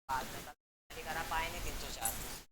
बाद में कल करा पाए नहीं 304।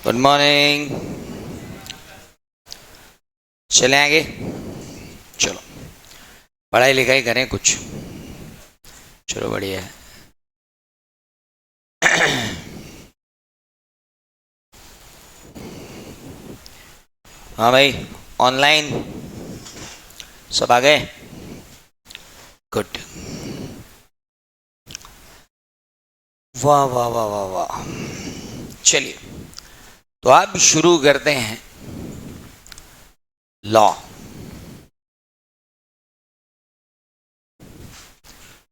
Good morning. चले आगे, चलो पढ़ाई लिखाई करें कुछ। चलो बढ़िया है। हाँ भाई, ऑनलाइन सब आ गए? गुड। वाह वाह वाह वाह वाह। चलिए तो अब शुरू करते हैं लॉ।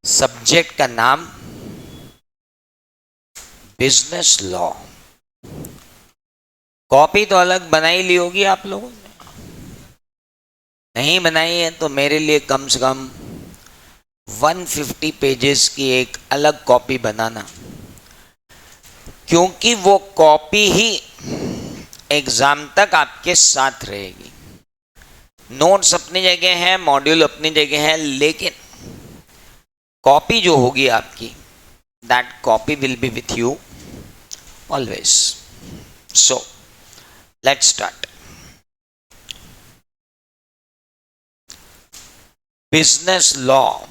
सब्जेक्ट का नाम बिजनेस लॉ। कॉपी तो अलग बनाई ली होगी आप लोगों ने, नहीं बनाई है तो मेरे लिए कम से कम 150 पेजेस की एक अलग कॉपी बनाना, क्योंकि वो कॉपी ही एग्जाम तक आपके साथ रहेगी। नोट्स अपनी जगह है, मॉड्यूल अपनी जगह है, लेकिन कॉपी जो होगी आपकी, that copy will be with you always. So let's start. Business law.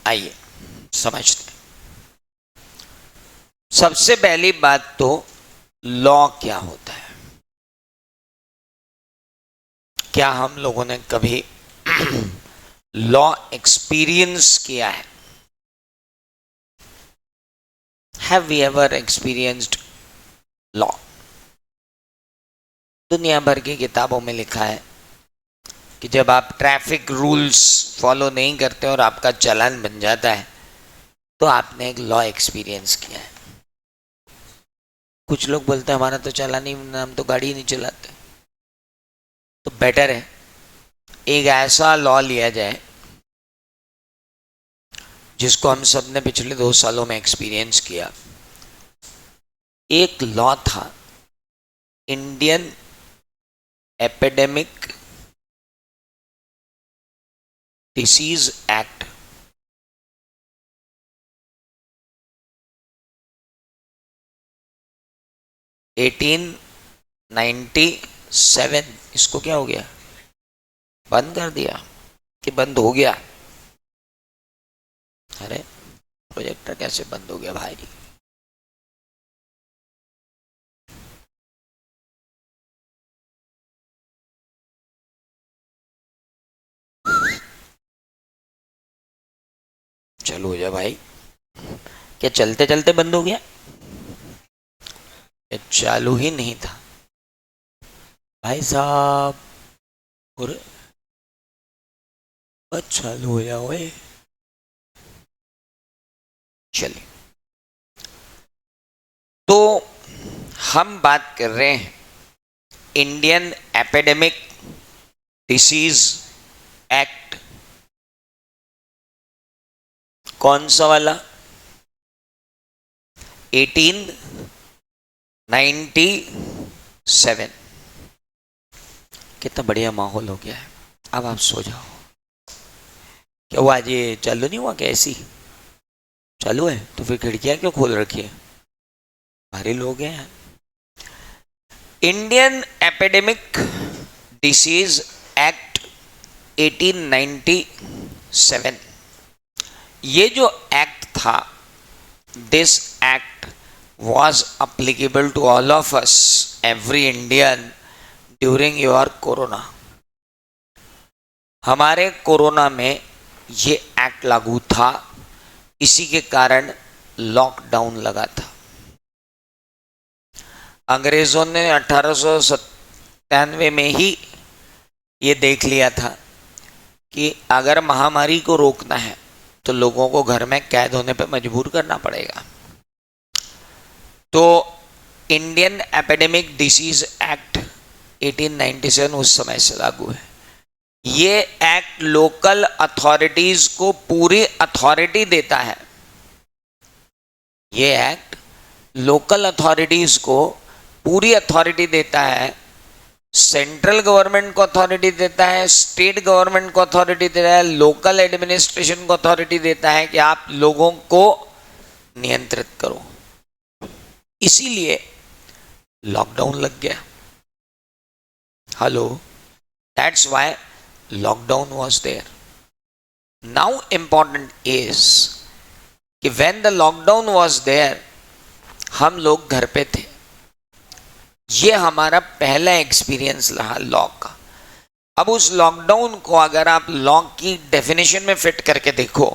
आइए समझते हैं। सबसे पहली बात तो लॉ क्या होता है। क्या हम लोगों ने कभी लॉ एक्सपीरियंस किया है? Have we ever experienced law? दुनिया भर की किताबों में लिखा है कि जब आप ट्रैफिक रूल्स फॉलो नहीं करते और आपका चालान बन जाता है तो आपने एक लॉ एक्सपीरियंस किया है। कुछ लोग बोलते हैं हमारा तो चालान ही, हम तो गाड़ी नहीं चलाते। तो बेटर है एक ऐसा लॉ लिया जाए जिसको हम सब ने पिछले 2 सालों में एक्सपीरियंस किया। एक लॉ था Indian epidemic disease act. Eighteen 97। इसको क्या हो गया, बंद कर दिया कि बंद हो गया? अरे प्रोजेक्टर कैसे बंद हो गया भाई? चलो हो जा भाई। क्या चलते चलते बंद हो गया? ये चालू ही नहीं था भाई साहब। और बस चालू हो जाओ। चलिए तो हम बात कर रहे हैं इंडियन एपिडेमिक डिसीज एक्ट। कौन सा वाला? 1897। कितना बढ़िया माहौल हो गया है। अब आप सो जाओ। क्या हुआ, आज ये चालू नहीं हुआ? क्या ऐसी चालू है तो फिर खिड़कियां क्यों खोल रखी है? भारी लोग हैं। इंडियन एपिडेमिक डिसीज एक्ट 1897, ये जो एक्ट था, this act was applicable to all of us, every Indian during your corona. हमारे कोरोना में ये एक्ट लागू था, इसी के कारण लॉकडाउन लगा था। अंग्रेजों ने 1897 में ही ये देख लिया था कि अगर महामारी को रोकना है तो लोगों को घर में कैद होने पर मजबूर करना पड़ेगा। तो इंडियन एपिडेमिक डिसीज एक्ट 1897 उस समय से लागू है। ये एक्ट लोकल अथॉरिटीज को पूरी अथॉरिटी देता है। ये एक्ट लोकल अथॉरिटीज को पूरी अथॉरिटी देता है सेंट्रल गवर्नमेंट को अथॉरिटी देता है, स्टेट गवर्नमेंट को अथॉरिटी देता है, लोकल एडमिनिस्ट्रेशन को अथॉरिटी देता है कि आप लोगों को नियंत्रित करो। इसीलिए लॉकडाउन लग गया। Hello, that's why lockdown was there. Now important is कि when the lockdown was there, हम लोग घर पे थे। ये हमारा पहला एक्सपीरियंस रहा लॉ का। अब उस लॉकडाउन को अगर आप लॉ की डेफिनेशन में फिट करके देखो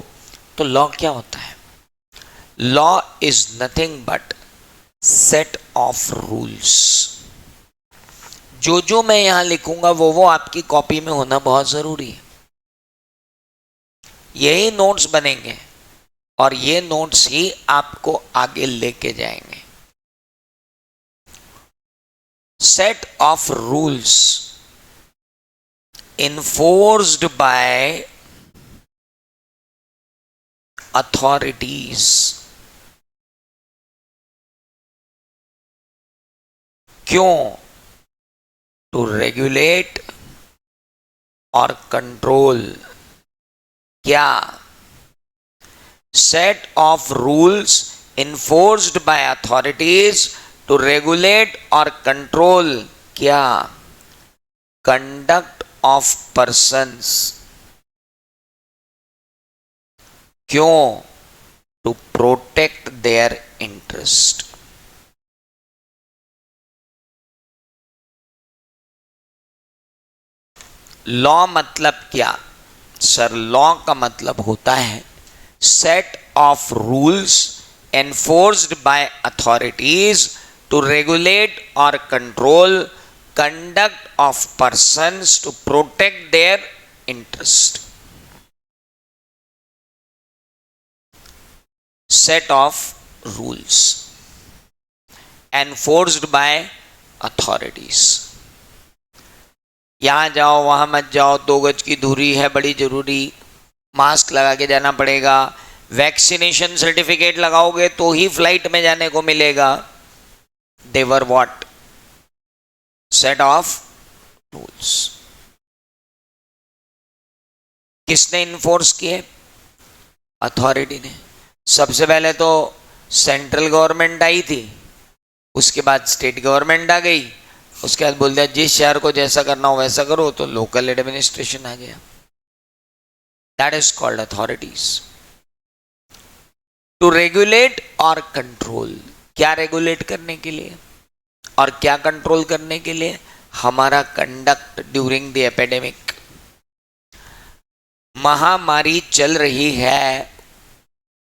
तो लॉ क्या होता है? Law is nothing but set of rules. जो मैं यहां लिखूंगा वो आपकी कॉपी में होना बहुत जरूरी है। यही नोट्स बनेंगे और ये नोट्स ही आपको आगे लेके जाएंगे। Set of rules enforced by authorities क्यों? To regulate or control क्या? Set of rules enforced by authorities to regulate or control क्या? Conduct of persons क्यों? To protect their interest। Law मतलब क्या? सर, लॉ का मतलब होता है set of rules enforced by authorities to regulate or control conduct of persons to protect their interest। Set of rules enforced by authorities। यहां जाओ वहां मत जाओ, 2 गज की दूरी है बड़ी जरूरी, मास्क लगा के जाना पड़ेगा, वैक्सीनेशन सर्टिफिकेट लगाओगे तो ही फ्लाइट में जाने को मिलेगा। They were what? Set of rules। किसने इन्फोर्स किए? अथॉरिटी ने। सबसे पहले तो सेंट्रल गवर्नमेंट आई थी, उसके बाद स्टेट गवर्नमेंट आ गई, उसके बाद बोल दिया जिस शहर को जैसा करना हो वैसा करो, तो लोकल एडमिनिस्ट्रेशन आ गया। That is called authorities. To regulate और कंट्रोल, क्या रेगुलेट करने के लिए और क्या कंट्रोल करने के लिए? हमारा कंडक्ट ड्यूरिंग द एपिडेमिक। महामारी चल रही है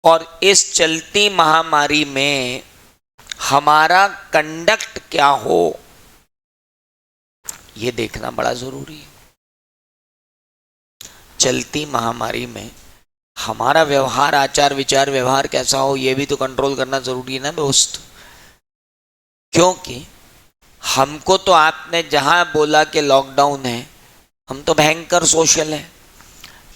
और इस चलती महामारी में हमारा कंडक्ट क्या हो, यह देखना बड़ा जरूरी है। चलती महामारी में हमारा व्यवहार, आचार विचार व्यवहार कैसा हो, यह भी तो कंट्रोल करना जरूरी है ना दोस्त। क्योंकि हमको तो आपने जहां बोला कि लॉकडाउन है, हम तो भयंकर सोशल है।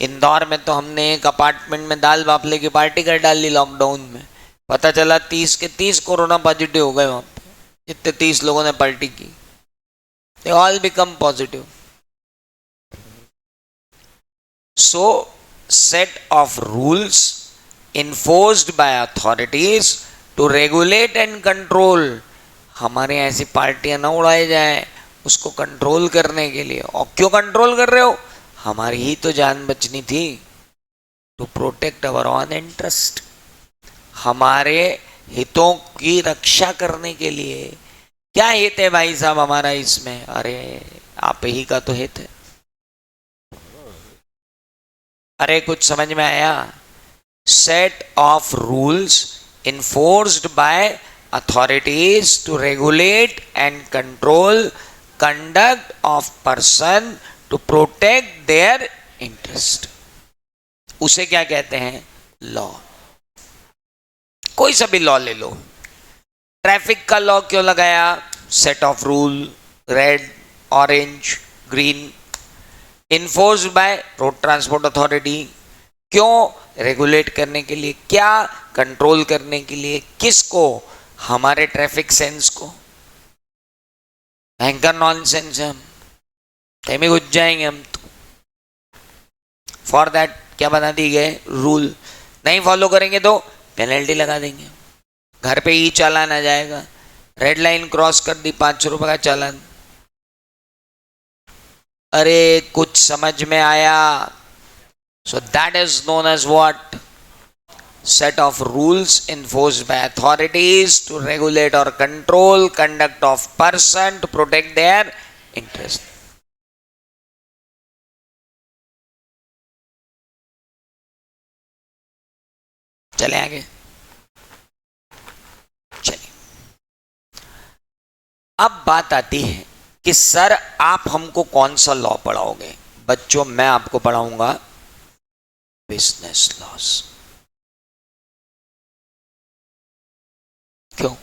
इंदौर में तो हमने एक अपार्टमेंट में दाल बाफले की पार्टी कर डाली लॉकडाउन में। पता चला 30 के 30 कोरोना पॉजिटिव हो गए वहां पे, जितने 30 लोगों ने पार्टी की, they all become positive. So set of rules enforced by authorities to regulate and control। हमारे ऐसी पार्टियां ना उड़ाई जाए उसको कंट्रोल करने के लिए। और क्यों कंट्रोल कर रहे हो? हमारी ही तो जान बचनी थी। To protect our own interest, हमारे हितों की रक्षा करने के लिए। क्या हित है भाई साहब हमारा इसमें? अरे आप ही का तो हित है। अरे कुछ समझ में आया? Set of rules enforced by authorities to regulate and control conduct of person to protect their interest। उसे क्या कहते हैं? लॉ। कोई सा भी लॉ ले लो। ट्रैफिक का लॉ क्यों लगाया? Set of rule, red, orange, green, enforced by road transport authority. क्यों? रेगुलेट करने के लिए। क्या? कंट्रोल करने के लिए। किसको? हमारे ट्रैफिक सेंस को। भयंकर नॉनसेंस है, हम कहीं में घुस जाएंगे हम तो। फॉर दैट क्या बना दी गए रूल, नहीं फॉलो करेंगे तो पेनल्टी लगा देंगे, घर पे ही चालान आ जाएगा, रेड लाइन क्रॉस कर दी 500 रुपए का चालान। अरे कुछ समझ में आया? So that is known as what? set of rules enforced by authorities to regulate or control conduct of person to protect their interest. चले आगे, चलिए। अब बात आती है कि सर आप हमको कौन सा लॉ पढ़ाओगे? बच्चों मैं आपको पढ़ाऊंगा बिजनेस लॉस। क्यों?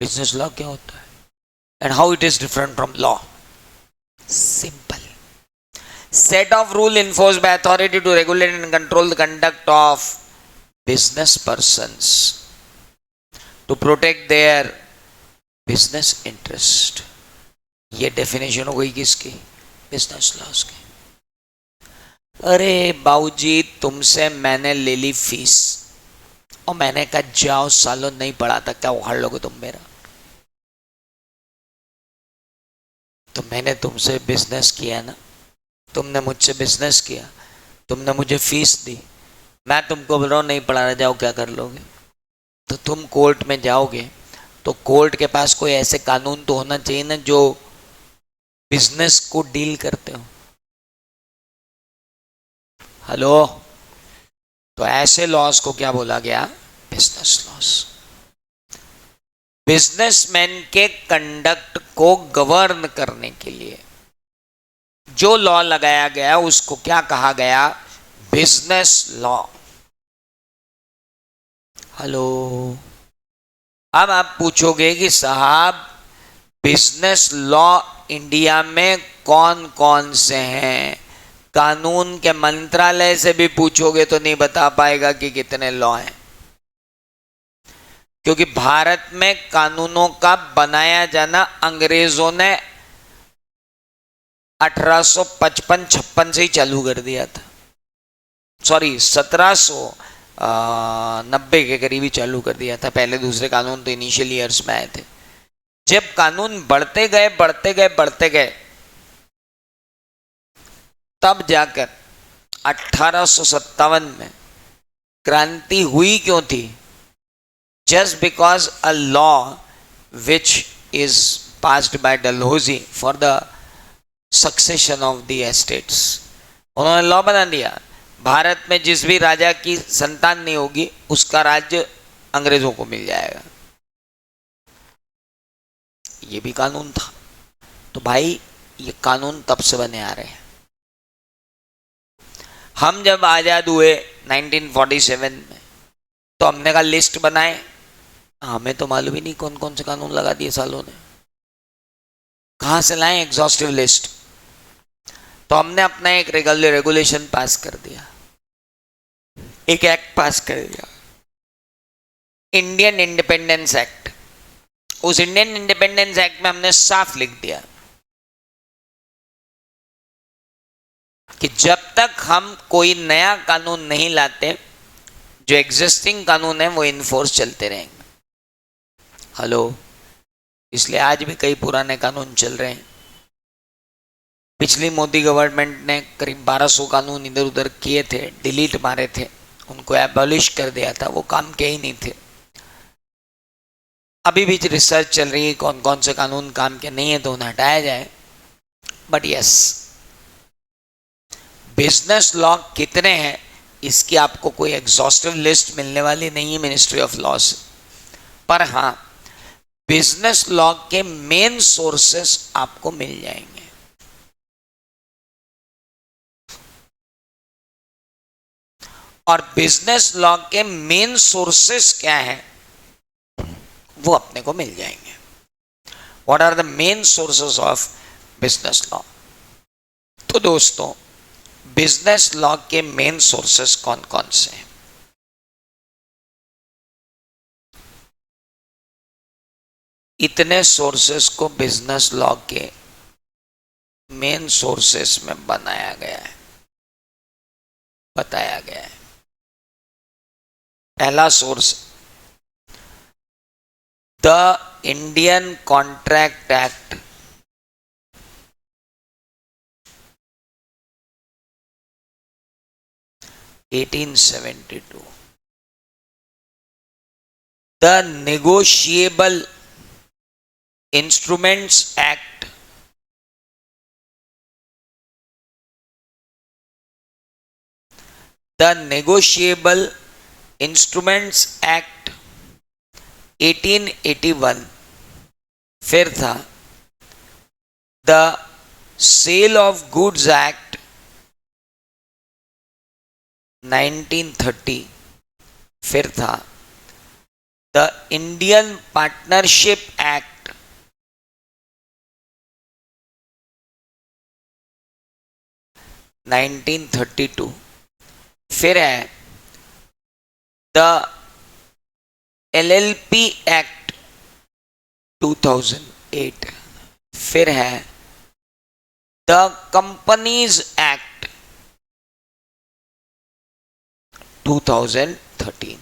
बिजनेस लॉ क्या होता है and how it is different from law? Simple, set of rule enforced by authority to regulate and control the conduct of business persons to protect their business interest। ये definition हो गई किसकी? Business loss की। अरे बाबूजी तुमसे मैंने ले ली फीस और मैंने कहा जाओ सालों नहीं पढ़ा था, क्या उखाड़ लोगे तुम मेरा? तो मैंने तुमसे बिजनेस किया ना, तुमने मुझसे बिजनेस किया, तुमने मुझे फीस दी, मैं तुमको बोल रहा हूँ नहीं पढ़ा रहा, जाओ क्या कर लोगे? तो तुम कोर्ट में जाओगे तो कोर्ट के पास कोई ऐसे कानून तो होना चाहिए ना जो बिजनेस को डील करते हो। हेलो, तो ऐसे लॉस को क्या बोला गया? Business loss. बिजनेसमैन के कंडक्ट को गवर्न करने के लिए जो लॉ लगाया गया उसको क्या कहा गया? Business law. हेलो, अब आप पूछोगे कि साहब बिजनेस लॉ इंडिया में कौन कौन से हैं? कानून के मंत्रालय से भी पूछोगे तो नहीं बता पाएगा कि कितने लॉ हैं, क्योंकि भारत में कानूनों का बनाया जाना अंग्रेजों ने 1855-56 से ही चालू कर दिया था। सॉरी 1790 के करीब ही चालू कर दिया था। पहले दूसरे कानून तो इनिशियल ईयर्स में आए थे। जब कानून बढ़ते गए तब जाकर 1857 में क्रांति हुई। क्यों थी? Just because a law which is passed by Dalhousie for the succession of the estates. उन्होंने लॉ बना दिया, भारत में जिस भी राजा की संतान नहीं होगी उसका राज्य अंग्रेजों को मिल जाएगा। ये भी कानून था। तो भाई ये कानून तब से बने आ रहे हैं। हम जब आजाद हुए 1947 में तो हमने कहा लिस्ट बनाए, हमें तो मालूम ही नहीं कौन कौन से कानून लगा दिए सालों ने, कहां से लाए एग्जॉस्टिव लिस्ट। तो हमने अपना एक रेगुलेशन पास कर दिया, एक एक्ट पास कर दिया, इंडियन इंडिपेंडेंस एक्ट। उस इंडियन इंडिपेंडेंस एक्ट में हमने साफ लिख दिया कि जब तक हम कोई नया कानून नहीं लाते, जो एग्जिस्टिंग कानून है वो इन्फोर्स चलते रहेंगे। हेलो, इसलिए आज भी कई पुराने कानून चल रहे हैं। पिछली मोदी गवर्नमेंट ने करीब 1200 कानून इधर उधर किए थे, डिलीट मारे थे, उनको एबॉलिश कर दिया था, वो काम के ही नहीं थे। अभी भी रिसर्च चल रही है कौन कौन से कानून काम के नहीं है तो उन्हें हटाया जाए। बट यस, बिजनेस लॉ कितने हैं इसकी आपको कोई एग्जॉस्टिव लिस्ट मिलने वाली नहीं है मिनिस्ट्री ऑफ लॉ से। पर हाँ, बिजनेस लॉ के मेन सोर्सेस आपको मिल जाएंगे। और बिजनेस लॉ के मेन सोर्सेस क्या है वो अपने को मिल जाएंगे। What are the main sources of business law? तो दोस्तों, बिजनेस लॉ के मेन सोर्सेस कौन कौन से हैं? इतने सोर्सेस को बिजनेस लॉ के मेन सोर्सेस में बनाया गया है, बताया गया है। पहला source, the Indian contract act 1872, the negotiable instruments act 1881, फिर था the sale of goods act 1930, फिर था द इंडियन पार्टनरशिप एक्ट 1932, फिर है द LLP एक्ट 2008, फिर है द कंपनीज एक्ट 2013।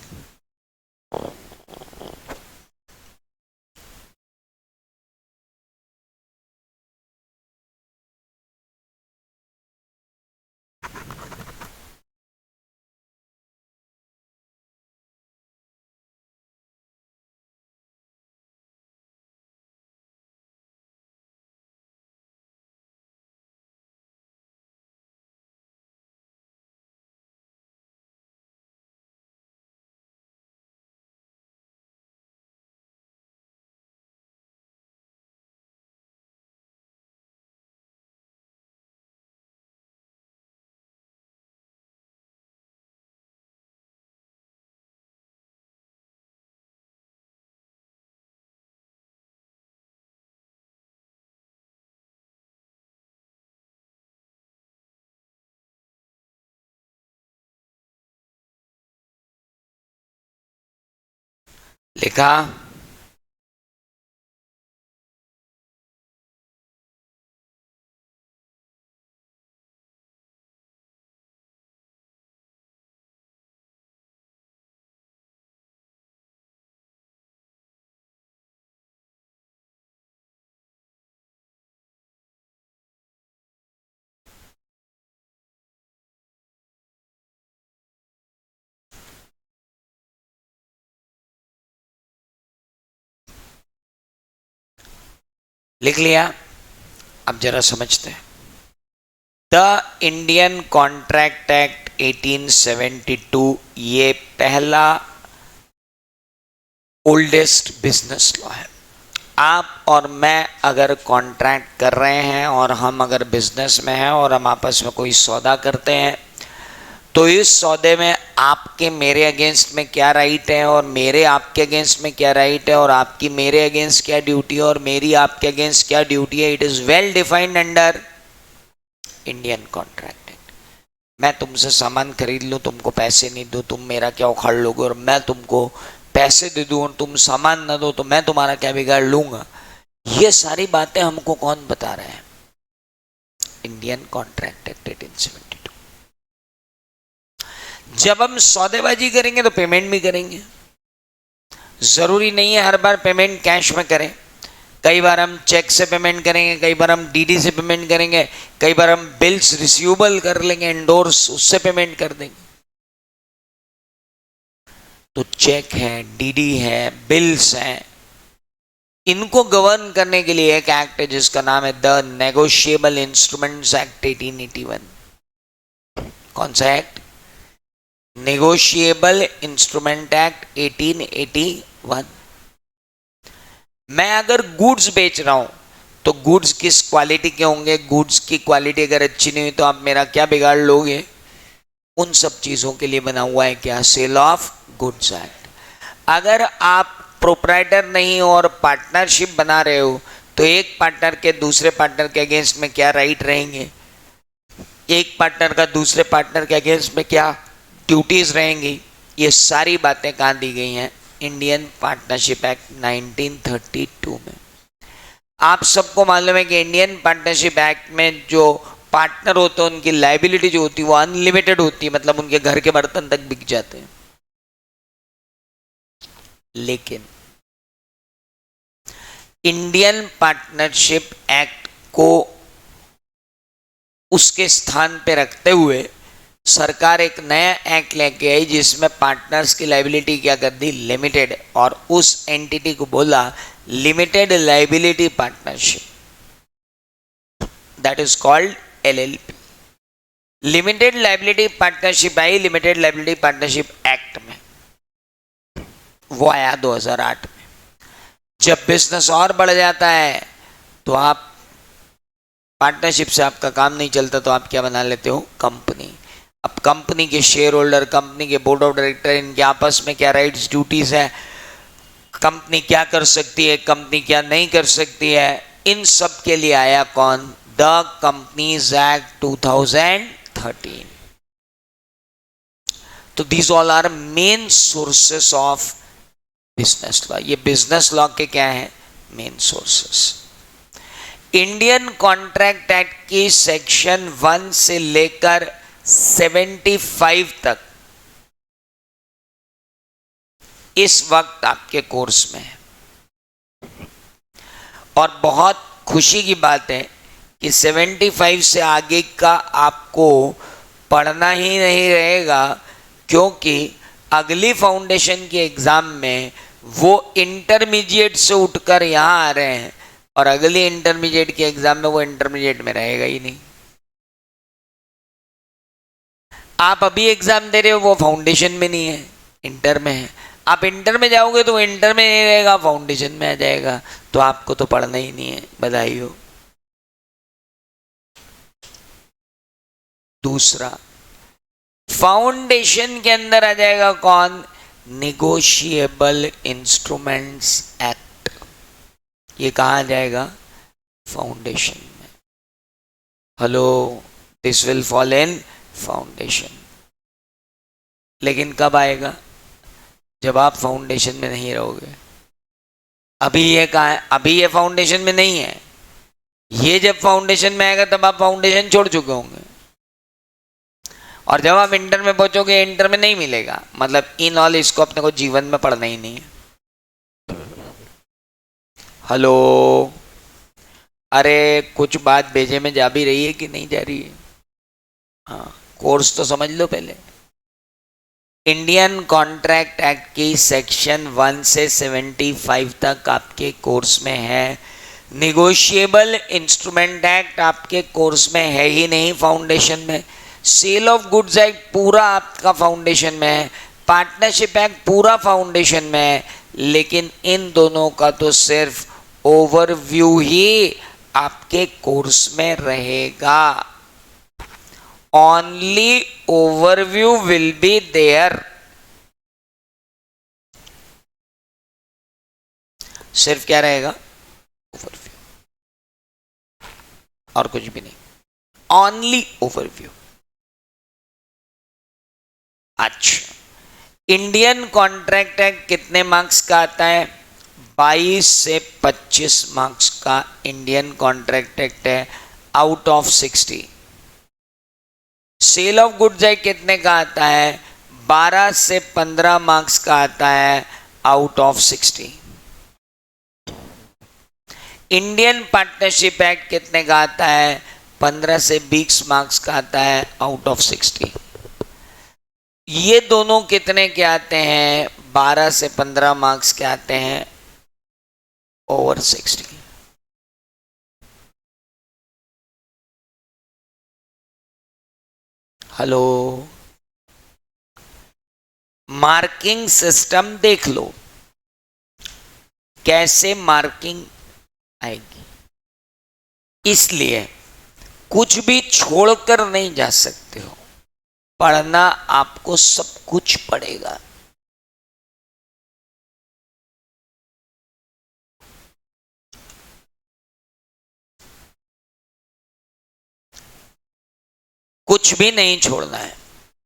लिखा, लिख लिया। अब जरा समझते हैं। द इंडियन कॉन्ट्रैक्ट एक्ट 1872 ये पहला ओल्डेस्ट बिजनेस लॉ है। आप और मैं अगर कॉन्ट्रैक्ट कर रहे हैं और हम अगर बिजनेस में हैं और हम आपस में कोई सौदा करते हैं, तो इस सौदे में आपके मेरे अगेंस्ट में क्या राइट है और मेरे आपके अगेंस्ट में क्या राइट है और आपकी मेरे अगेंस्ट क्या ड्यूटी है और मेरी आपके अगेंस्ट क्या ड्यूटी है, it is well defined under Indian contract act. मैं तुमसे सामान खरीद लूँ, तुमको पैसे नहीं दूँ, तुम मेरा क्या उखाड़ लोगे, और मैं तुमको पैसे दे दूँ और तुम सामान ना दो तो मैं तुम्हारा क्या बिगाड़ लूँगा। ये सारी बातें हमको कौन बता रहे हैं? Indian contract act 1872। जब हम सौदेबाजी करेंगे तो पेमेंट भी करेंगे। जरूरी नहीं है हर बार पेमेंट कैश में करें। कई बार हम चेक से पेमेंट करेंगे, कई बार हम डीडी से पेमेंट करेंगे, कई बार हम बिल्स रिसीवेबल कर लेंगे, एंडोर्स, उससे पेमेंट कर देंगे। तो चेक है, डीडी है, बिल्स हैं, इनको गवर्न करने के लिए एक एक्ट है जिसका नाम है द नेगोशिएबल इंस्ट्रूमेंट्स एक्ट 1881। कौन सा एक्ट? Negotiable instrument act 1881। मैं अगर गुड्स बेच रहा हूं तो गुड्स किस क्वालिटी के होंगे, गुड्स की क्वालिटी अगर अच्छी नहीं हुई तो आप मेरा क्या बिगाड़ लोगे, उन सब चीजों के लिए बना हुआ है क्या? Sale of goods act. अगर आप प्रोप्राइटर नहीं और पार्टनरशिप बना रहे हो तो एक पार्टनर के दूसरे पार्टनर के अगेंस्ट में क्या राइट रहेंगे, एक पार्टनर का दूसरे पार्टनर के अगेंस्ट में क्या ड्यूटीज रहेंगी, ये सारी बातें कहाँ दी गई हैं? इंडियन पार्टनरशिप एक्ट 1932 में। आप सबको मालूम है कि इंडियन पार्टनरशिप एक्ट में जो पार्टनर होते हैं उनकी लाइबिलिटी जो होती है वो अनलिमिटेड होती है, मतलब उनके घर के बर्तन तक बिक जाते हैं। लेकिन इंडियन पार्टनरशिप एक्ट को उसके स्थान पे रखते हुए सरकार एक नया एक्ट लेके आई जिसमें पार्टनर्स की लाइबिलिटी क्या कर दी, लिमिटेड, और उस एंटिटी को बोला limited liability partnership, that is called LLP. Limited liability partnership I limited liability partnership act में, वो आया 2008 में। जब बिजनेस और बढ़ जाता है तो आप पार्टनरशिप से आपका काम नहीं चलता तो आप क्या बना लेते हो, कंपनी। अब कंपनी के शेयर होल्डर, कंपनी के बोर्ड ऑफ डायरेक्टर, इनके आपस में क्या राइट्स ड्यूटीज है, कंपनी क्या कर सकती है, कंपनी क्या नहीं कर सकती है, इन सब के लिए आया कौन, द कंपनीज एक्ट 2013। तो these all are main sources of business law. ये बिजनेस लॉ के क्या है, main sources. Indian contract act की सेक्शन 1 से लेकर 75 तक इस वक्त आपके कोर्स में है, और बहुत खुशी की बात है कि 75 से आगे का आपको पढ़ना ही नहीं रहेगा, क्योंकि अगली फाउंडेशन के एग्जाम में वो इंटरमीडिएट से उठकर यहां आ रहे हैं, और अगली इंटरमीडिएट के एग्जाम में वो इंटरमीडिएट में रहेगा ही नहीं। आप अभी एग्जाम दे रहे हो वो फाउंडेशन में नहीं है, इंटर में है। आप इंटर में जाओगे तो वो इंटर में नहीं रहेगा, फाउंडेशन में आ जाएगा, तो आपको तो पढ़ना ही नहीं है, बधाई हो। दूसरा, फाउंडेशन के अंदर आ जाएगा कौन, निगोशिएबल इंस्ट्रूमेंट्स एक्ट। ये कहाँ आ जाएगा, फाउंडेशन में। Hello, this will fall in foundation. लेकिन कब आएगा, जब आप फाउंडेशन में नहीं रहोगे। अभी ये कहाँ है, अभी ये फाउंडेशन में नहीं है, ये जब फाउंडेशन में आएगा तब आप फाउंडेशन छोड़ चुके होंगे, और जब आप इंटर में पहुंचोगे इंटर में नहीं मिलेगा। मतलब इन ऑल इसको अपने को जीवन में पढ़ना ही नहीं है। हेलो, अरे कुछ बात भेजे में जा भी रही है कि नहीं जा रही है, हाँ, कोर्स तो समझ लो पहले। इंडियन कॉन्ट्रैक्ट एक्ट की सेक्शन 1 से 75 तक आपके कोर्स में है। निगोशिएबल इंस्ट्रूमेंट एक्ट आपके कोर्स में है ही नहीं, फाउंडेशन में। सेल ऑफ गुड्स एक्ट पूरा आपका फाउंडेशन में है, पार्टनरशिप एक्ट पूरा फाउंडेशन में है, लेकिन इन दोनों का तो सिर्फ ओवरव्यू ही आपके कोर्स में रहेगा। Only overview will be there. सिर्फ क्या रहेगा, ओवरव्यू, और कुछ भी नहीं, ओनली ओवरव्यू। अच्छा, इंडियन कॉन्ट्रैक्ट एक्ट कितने मार्क्स का आता है, 22 से 25 मार्क्स का इंडियन कॉन्ट्रैक्ट एक्ट है, out of 60। Sale of goods act कितने का आता है, 12 से 15 मार्क्स का आता है, out of 60। Indian partnership act कितने का आता है, 15 से 20 मार्क्स का आता है, आउट ऑफ 60। ये दोनों कितने के आते हैं, 12 से 15 मार्क्स के आते हैं, ओवर 60। हेलो, मार्किंग सिस्टम देख लो, कैसे मार्किंग आएगी। इसलिए कुछ भी छोड़कर नहीं जा सकते हो, पढ़ना आपको सब कुछ पड़ेगा। कुछ भी नहीं छोड़ना है,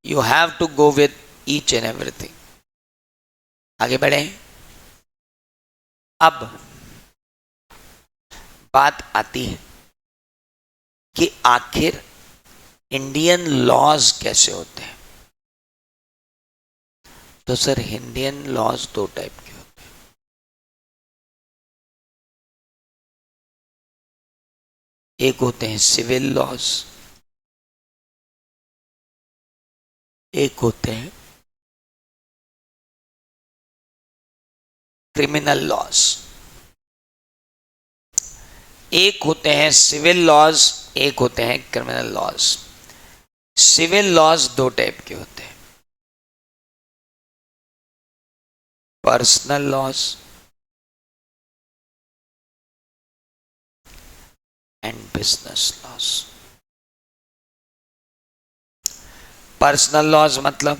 you have to go with each and everything. आगे बढ़े। अब बात आती है कि आखिर इंडियन लॉज कैसे होते हैं। तो सर इंडियन लॉज दो टाइप के होते हैं। एक होते हैं सिविल लॉज, एक होते हैं क्रिमिनल लॉज। एक होते हैं सिविल लॉज, एक होते हैं क्रिमिनल लॉज। सिविल लॉज दो टाइप के होते हैं, personal laws and business laws. Personal laws मतलब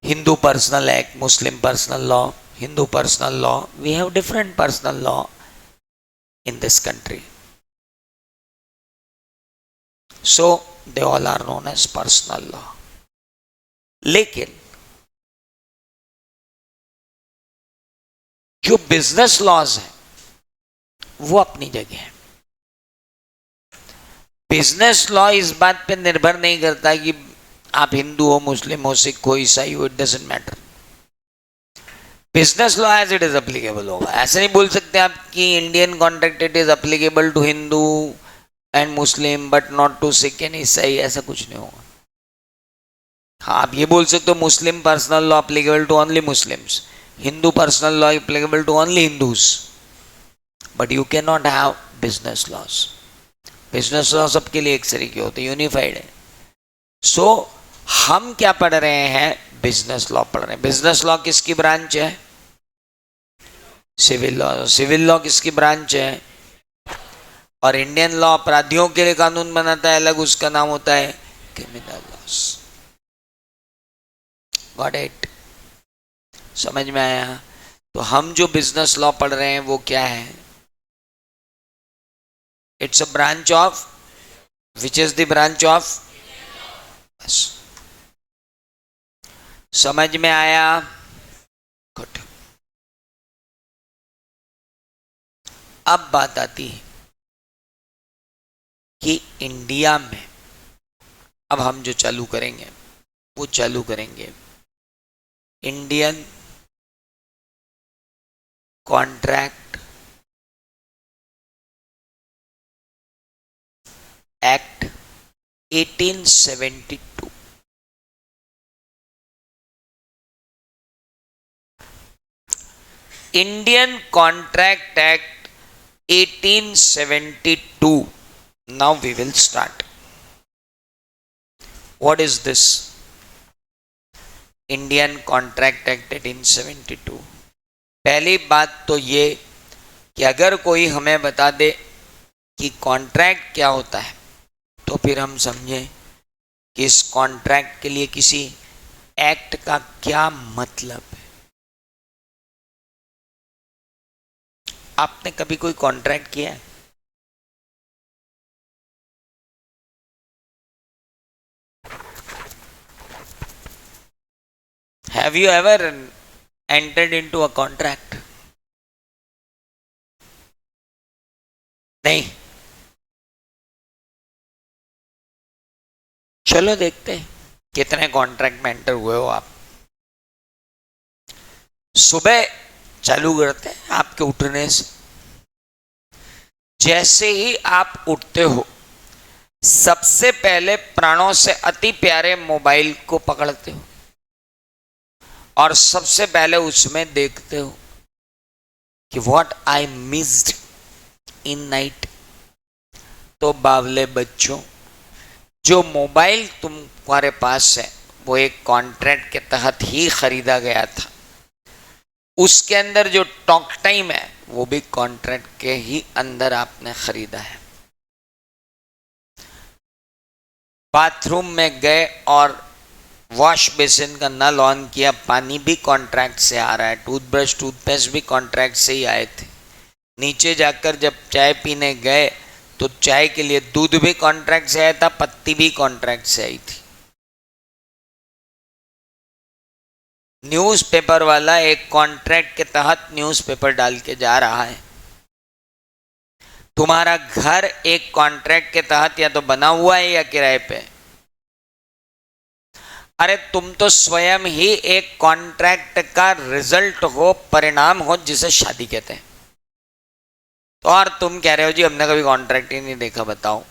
Hindu personal act, Muslim personal law, Hindu personal law, we have different personal law in this country, so they all are known as personal law. लेकिन जो business laws है वो अपनी जगह है। Business law इस बात पे निर्भर नहीं करता कि आप हिंदू हो, मुस्लिम हो, सिख हो, ईसाई हो, it doesn't matter. Business law as it is applicable होगा। ऐसे नहीं बोल सकते आप कि Indian contract it is applicable to Hindu and Muslim but not to Sikh and Isai, ऐसा कुछ नहीं होगा। हाँ, आप ये बोल सकते हो Muslim personal law applicable to only Muslims, Hindu personal law applicable to only Hindus, but you can not have business laws. Business law सबके लिए एक तरीके होते हैं, यूनिफाइड है। सो हम क्या पढ़ रहे हैं? बिजनेस लॉ पढ़ रहे हैं। बिजनेस लॉ किसकी ब्रांच है? Civil law. सिविल लॉ किसकी ब्रांच है? और इंडियन लॉ अपराधियों के लिए कानून बनाता है अलग, उसका नाम होता है क्रिमिनल लॉस। Got it? समझ में आया? तो हम जो बिजनेस लॉ पढ़ रहे हैं वो क्या है? It's a branch of, which is the branch of? बस समझ में आया? गुड। अब बात आती है कि इंडिया में अब हम जो चालू करेंगे वो चालू करेंगे Indian contract act 1872। Indian contract act 1872। Now we will start. What is this? Indian Contract Act 1872। पहली बात तो ये कि अगर कोई हमें बता दे कि कॉन्ट्रैक्ट क्या होता है तो फिर हम समझें कि इस कॉन्ट्रैक्ट के लिए किसी एक्ट का क्या मतलब है। आपने कभी कोई कॉन्ट्रैक्ट किया है? Have you ever entered into a contract? नहीं? चलो देखते हैं कितने कॉन्ट्रैक्ट में एंटर हुए हो आप। सुबह चालू करते हैं आपके उठने से। जैसे ही आप उठते हो सबसे पहले प्राणों से अति प्यारे मोबाइल को पकड़ते हो और सबसे पहले उसमें देखते हो कि what I missed in night. तो बावले बच्चों, जो मोबाइल तुम्हारे पास है वो एक कॉन्ट्रैक्ट के तहत ही खरीदा गया था। उसके अंदर जो टॉक टाइम है वो भी कॉन्ट्रैक्ट के ही अंदर आपने खरीदा है। बाथरूम में गए और वॉश बेसिन का नल ऑन किया, पानी भी कॉन्ट्रैक्ट से आ रहा है, टूथब्रश टूथपेस्ट भी कॉन्ट्रैक्ट से ही आए थे। नीचे जाकर जब चाय पीने गए तो चाय के लिए दूध भी कॉन्ट्रैक्ट से आया था, पत्ती भी कॉन्ट्रैक्ट से आई थी। न्यूज़पेपर वाला एक कॉन्ट्रैक्ट के तहत न्यूज़पेपर डाल के जा रहा है। तुम्हारा घर एक कॉन्ट्रैक्ट के तहत या तो बना हुआ है या किराए पे। अरे तुम तो स्वयं ही एक कॉन्ट्रैक्ट का रिजल्ट हो, परिणाम हो, जिसे शादी कहते हैं। तो और तुम कह रहे हो जी हमने कभी कॉन्ट्रैक्ट ही नहीं देखा। बताओ,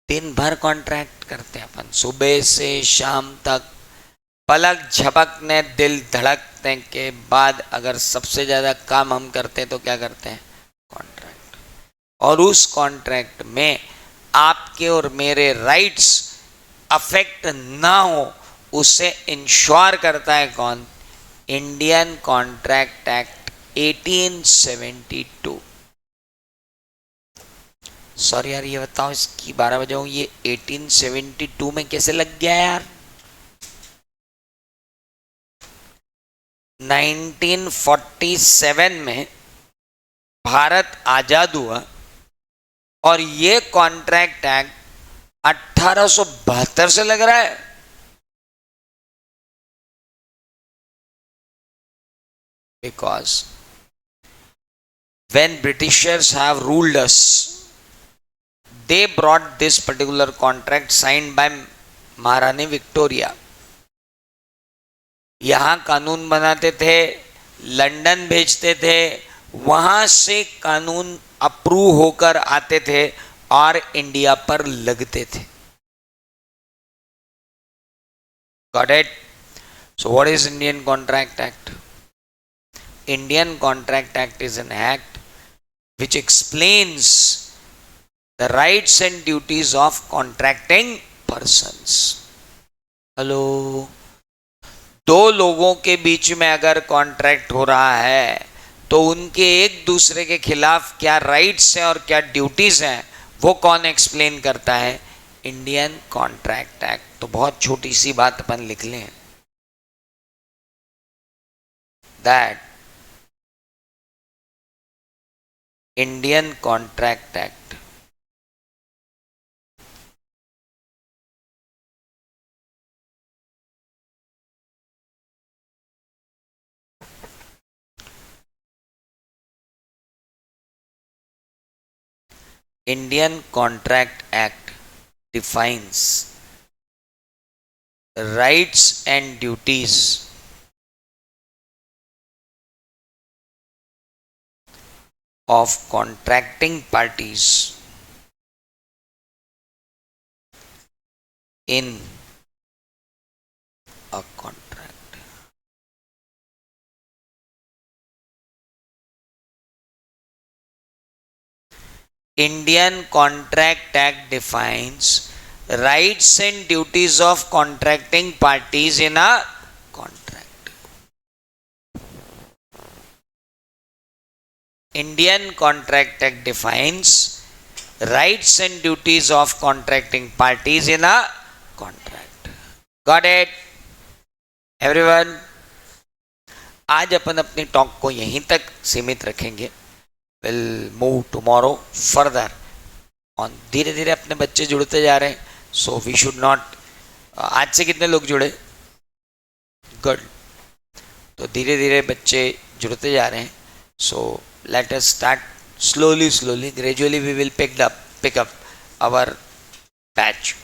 दिन भर कॉन्ट्रैक्ट करते हैं अपन, सुबह से शाम तक। पलक झपकने दिल धड़कने के बाद अगर सबसे ज्यादा काम हम करते हैं तो क्या करते हैं? कॉन्ट्रैक्ट। और उस कॉन्ट्रैक्ट में आपके और मेरे राइट्स अफेक्ट ना हो, उसे इंश्योर करता है कौन? Indian contract act 1872। सॉरी यार, ये बताओ इसकी 12 बजे हूँ, ये 1872 में कैसे लग गया यार? 1947 में भारत आजाद हुआ और ये कॉन्ट्रैक्ट एक्ट 1872 से लग रहा है। Because when Britishers have ruled us, they brought this particular contract signed by महारानी विक्टोरिया। यहां कानून बनाते थे, लंदन भेजते थे, वहां से कानून अप्रूव होकर आते थे और इंडिया पर लगते थे। Got it? So what is Indian Contract Act? Indian Contract Act is an act which explains the rights and duties of contracting persons. Hello, दो लोगों के बीच में अगर कॉन्ट्रैक्ट हो रहा है तो उनके एक दूसरे के खिलाफ क्या राइट्स हैं और क्या ड्यूटीज हैं, वो कौन एक्सप्लेन करता है? Indian contract act. तो बहुत छोटी सी बात अपन लिख लें, that Indian contract act Indian Contract Act defines rights and duties of contracting parties in a contract. Indian Contract Act defines rights and duties of contracting parties in a contract. Indian Contract Act defines rights and duties of contracting parties in a contract. Got it? Everyone? आज अपन अपनी talk को यहीं तक सीमित रखेंगे। We'll move tomorrow further on। धीरे धीरे अपने बच्चे जुड़ते जा रहे हैं, so we should not। आज से कितने लोग जुड़े? गुड। तो धीरे धीरे बच्चे जुड़ते जा रहे हैं, so let us start slowly, gradually we will pick up our batch।